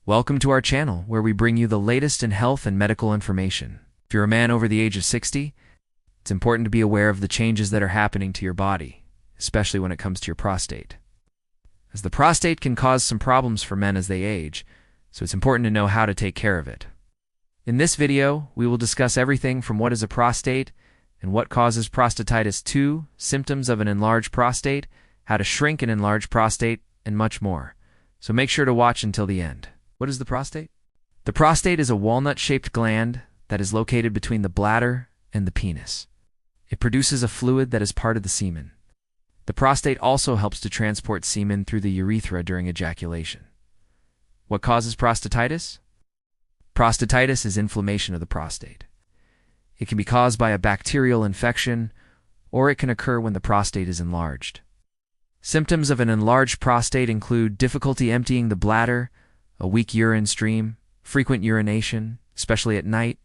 Welcome to our channel, where we bring you the latest in health and medical information. If you're a man over the age of 60, it's important to be aware of the changes that are happening to your body, especially when it comes to your prostate. As the prostate can cause some problems for men as they age, so it's important to know how to take care of it. In this video, we will discuss everything from what is a prostate and what causes prostatitis to symptoms of an enlarged prostate, how to shrink an enlarged prostate, and much more. So make sure to watch until the end. What is the prostate? The prostate is a walnut-shaped gland that is located between the bladder and the penis. It produces a fluid that is part of the semen. The prostate also helps to transport semen through the urethra during ejaculation. What causes prostatitis? Prostatitis is inflammation of the prostate. It can be caused by a bacterial infection, or it can occur when the prostate is enlarged. Symptoms of an enlarged prostate include difficulty emptying the bladder, a weak urine stream, frequent urination, especially at night,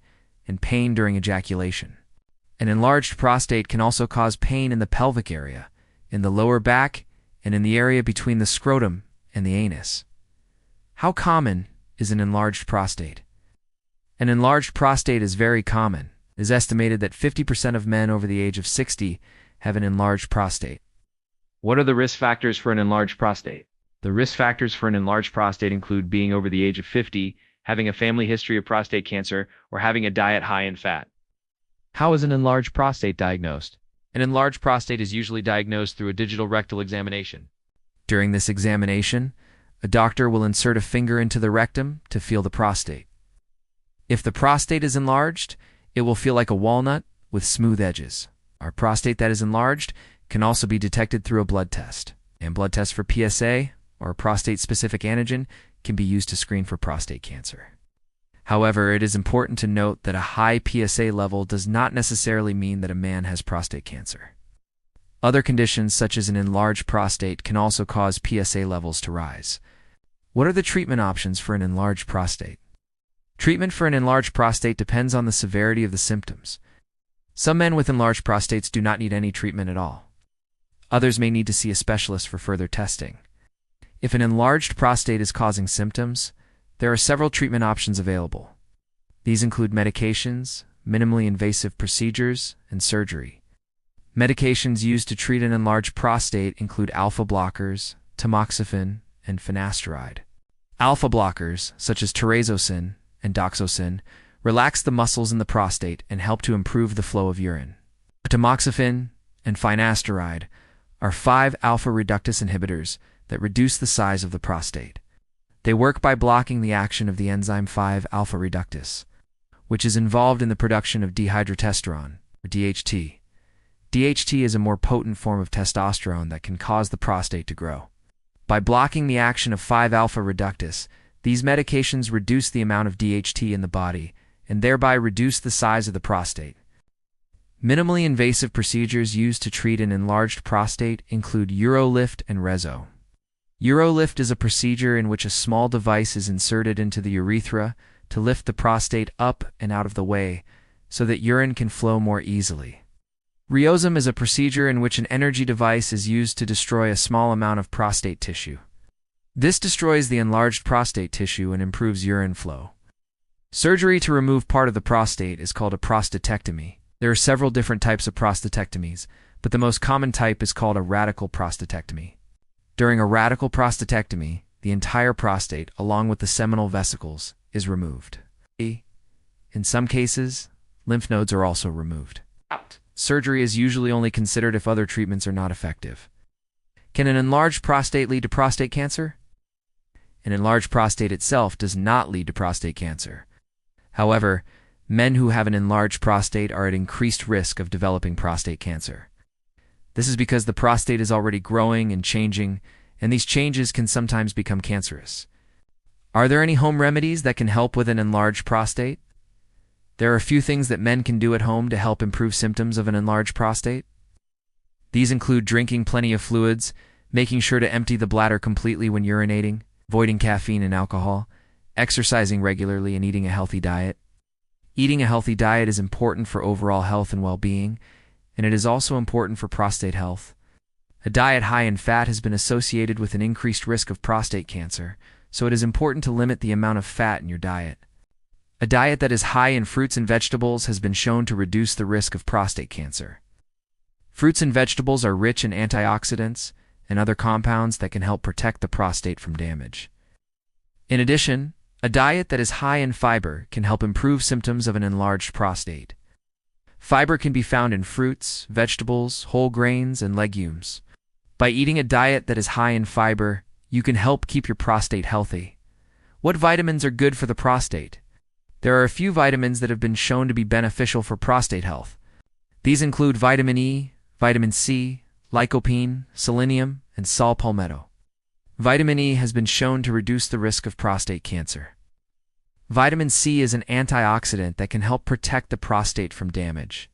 and pain during ejaculation. An enlarged prostate can also cause pain in the pelvic area, in the lower back, and in the area between the scrotum and the anus. How common is an enlarged prostate? An enlarged prostate is very common. It is estimated that 50% of men over the age of 60 have an enlarged prostate. What are the risk factors for an enlarged prostate? The risk factors for an enlarged prostate include being over the age of 50, having a family history of prostate cancer, or having a diet high in fat. How is an enlarged prostate diagnosed? An enlarged prostate is usually diagnosed through a digital rectal examination. During this examination, a doctor will insert a finger into the rectum to feel the prostate. If the prostate is enlarged, it will feel like a walnut with smooth edges. Our prostate that is enlarged can also be detected through a blood test, and blood tests for PSA, or a prostate-specific antigen, can be used to screen for prostate cancer. However, it is important to note that a high PSA level does not necessarily mean that a man has prostate cancer. Other conditions, such as an enlarged prostate, can also cause PSA levels to rise. What are the treatment options for an enlarged prostate? Treatment for an enlarged prostate depends on the severity of the symptoms. Some men with enlarged prostates do not need any treatment at all. Others may need to see a specialist for further testing. If an enlarged prostate is causing symptoms, there are several treatment options available. These include medications, minimally invasive procedures, and surgery. Medications used to treat an enlarged prostate include alpha blockers, tamoxifen, and finasteride. Alpha blockers, such as terazosin and doxosin, relax the muscles in the prostate and help to improve the flow of urine. Tamoxifen and finasteride are 5-alpha reductase inhibitors that reduce the size of the prostate. They work by blocking the action of the enzyme 5-alpha reductase, which is involved in the production of dihydrotestosterone, or DHT. DHT is a more potent form of testosterone that can cause the prostate to grow. By blocking the action of 5-alpha reductase, these medications reduce the amount of DHT in the body and thereby reduce the size of the prostate. Minimally invasive procedures used to treat an enlarged prostate include urolift and reso. Urolift is a procedure in which a small device is inserted into the urethra to lift the prostate up and out of the way so that urine can flow more easily. Reosum is a procedure in which an energy device is used to destroy a small amount of prostate tissue. This destroys the enlarged prostate tissue and improves urine flow. Surgery to remove part of the prostate is called a prostatectomy. There are several different types of prostatectomies, but the most common type is called a radical prostatectomy. During a radical prostatectomy, the entire prostate, along with the seminal vesicles, is removed. In some cases, lymph nodes are also removed. Surgery is usually only considered if other treatments are not effective. Can an enlarged prostate lead to prostate cancer? An enlarged prostate itself does not lead to prostate cancer. However, men who have an enlarged prostate are at increased risk of developing prostate cancer. This is because the prostate is already growing and changing, and these changes can sometimes become cancerous. Are there any home remedies that can help with an enlarged prostate? There are a few things that men can do at home to help improve symptoms of an enlarged prostate. These include drinking plenty of fluids, making sure to empty the bladder completely when urinating, avoiding caffeine and alcohol, exercising regularly, and eating a healthy diet. Eating a healthy diet is important for overall health and well-being, and it is also important for prostate health. A diet high in fat has been associated with an increased risk of prostate cancer, so it is important to limit the amount of fat in your diet. A diet that is high in fruits and vegetables has been shown to reduce the risk of prostate cancer. Fruits and vegetables are rich in antioxidants and other compounds that can help protect the prostate from damage. In addition, a diet that is high in fiber can help improve symptoms of an enlarged prostate. Fiber can be found in fruits, vegetables, whole grains, and legumes. By eating a diet that is high in fiber, you can help keep your prostate healthy. What vitamins are good for the prostate? There are a few vitamins that have been shown to be beneficial for prostate health. These include vitamin E, vitamin C, lycopene, selenium, and saw palmetto. Vitamin E has been shown to reduce the risk of prostate cancer. Vitamin C is an antioxidant that can help protect the prostate from damage.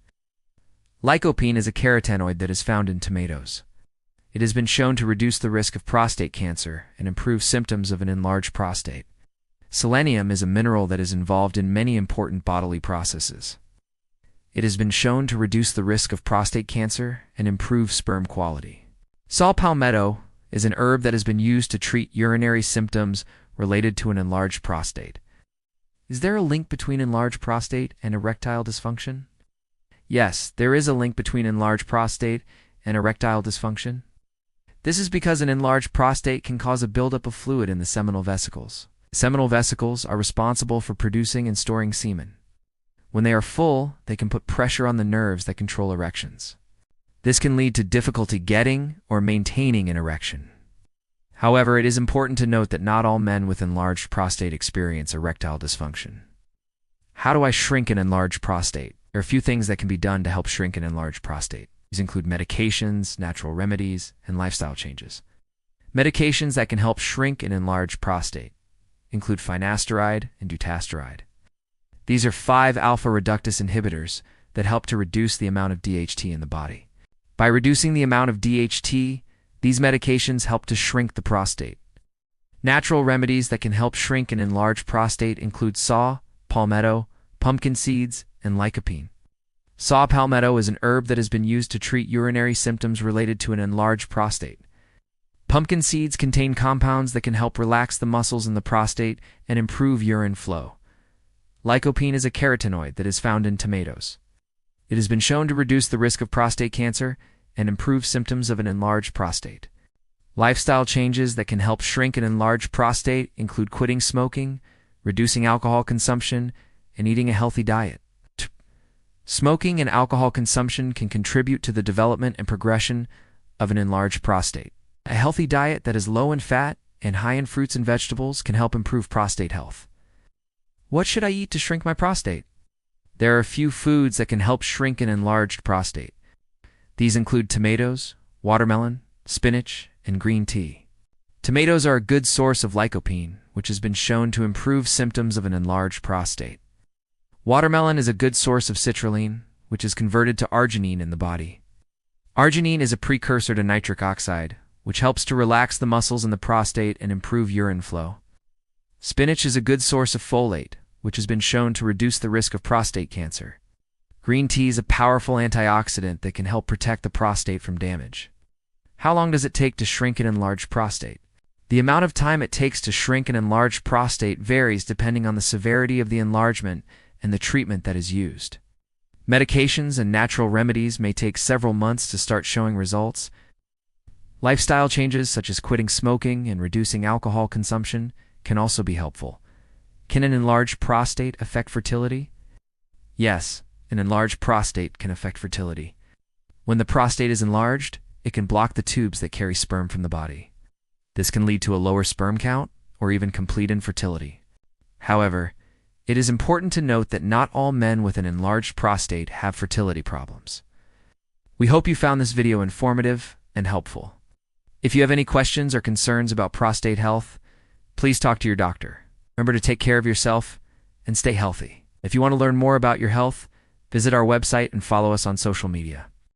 Lycopene is a carotenoid that is found in tomatoes. It has been shown to reduce the risk of prostate cancer and improve symptoms of an enlarged prostate. Selenium is a mineral that is involved in many important bodily processes. It has been shown to reduce the risk of prostate cancer and improve sperm quality. Saw palmetto is an herb that has been used to treat urinary symptoms related to an enlarged prostate. Is there a link between enlarged prostate and erectile dysfunction? Yes, there is a link between enlarged prostate and erectile dysfunction. This is because an enlarged prostate can cause a buildup of fluid in the seminal vesicles. Seminal vesicles are responsible for producing and storing semen. When they are full, they can put pressure on the nerves that control erections. This can lead to difficulty getting or maintaining an erection. However, it is important to note that not all men with enlarged prostate experience erectile dysfunction. How do I shrink an enlarged prostate? There are a few things that can be done to help shrink an enlarged prostate. These include medications, natural remedies, and lifestyle changes. Medications that can help shrink an enlarged prostate include finasteride and dutasteride. These are 5-alpha reductase inhibitors that help to reduce the amount of DHT in the body. By reducing the amount of DHT, these medications help to shrink the prostate. Natural remedies that can help shrink an enlarged prostate include saw, palmetto, pumpkin seeds, and lycopene. Saw palmetto is an herb that has been used to treat urinary symptoms related to an enlarged prostate. Pumpkin seeds contain compounds that can help relax the muscles in the prostate and improve urine flow. Lycopene is a carotenoid that is found in tomatoes. It has been shown to reduce the risk of prostate cancer and improve symptoms of an enlarged prostate. Lifestyle changes that can help shrink an enlarged prostate include quitting smoking, reducing alcohol consumption, and eating a healthy diet. Smoking and alcohol consumption can contribute to the development and progression of an enlarged prostate. A healthy diet that is low in fat and high in fruits and vegetables can help improve prostate health. What should I eat to shrink my prostate? There are a few foods that can help shrink an enlarged prostate. These include tomatoes, watermelon, spinach, and green tea. Tomatoes are a good source of lycopene, which has been shown to improve symptoms of an enlarged prostate. Watermelon is a good source of citrulline, which is converted to arginine in the body. Arginine is a precursor to nitric oxide, which helps to relax the muscles in the prostate and improve urine flow. Spinach is a good source of folate, which has been shown to reduce the risk of prostate cancer. Green tea is a powerful antioxidant that can help protect the prostate from damage. How long does it take to shrink an enlarged prostate? The amount of time it takes to shrink an enlarged prostate varies depending on the severity of the enlargement and the treatment that is used. Medications and natural remedies may take several months to start showing results. Lifestyle changes such as quitting smoking and reducing alcohol consumption can also be helpful. Can an enlarged prostate affect fertility? Yes, an enlarged prostate can affect fertility. When the prostate is enlarged, it can block the tubes that carry sperm from the body. This can lead to a lower sperm count or even complete infertility. However, it is important to note that not all men with an enlarged prostate have fertility problems. We hope you found this video informative and helpful. If you have any questions or concerns about prostate health, please talk to your doctor. Remember to take care of yourself and stay healthy. If you want to learn more about your health, visit our website and follow us on social media.